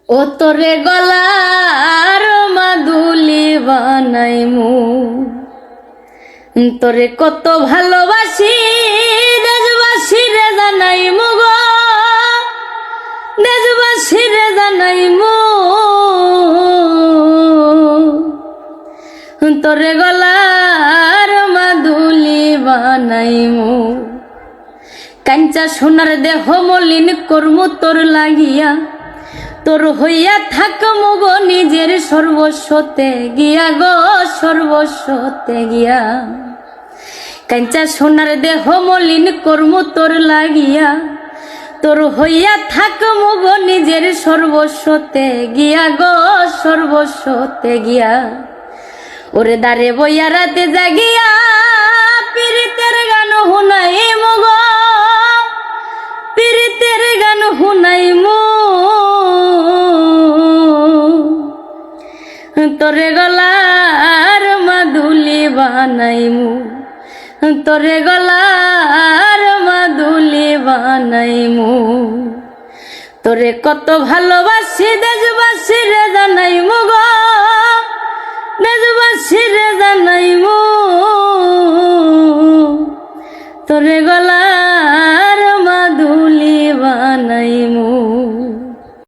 ও তোরে গলার মাদুলি বানাইমু, তোরে কত ভালোবাসি দেশবাসী রে জানাইমু গো, দেশবাসী রে জানাইমু। তোরে গলার মাদুলি বানাইমু, কাঞ্চা সোনার দেহ মলিন কর্ম তোর লাগিয়া, তোর হইয়া থাকমু গো নিজের সর্বস্বতে গিয়া গো, সর্বস্বতে গিয়া। কাঞ্চা সোনার দেহ মলিন কর্ম তোর লাগিয়া, তোর হইয়া থাকমু গো নিজের সর্বস্বতে গিয়া গো, সর্বস্বতে গিয়া। ওরে দারে বইয়া রাতে জাগিয়া পীড়িতের গান শুনাইমু গো, পীড়িতের গান শুনাইমু। তোরে গলার মাদুলি বানাইমু, তোরে গলার মাদুলি বানাইমু। তোরে কত ভালোবাসি দেশবাসী রে জানাইমু গো, দেশবাসী রে জানাইমু। তোরে গলা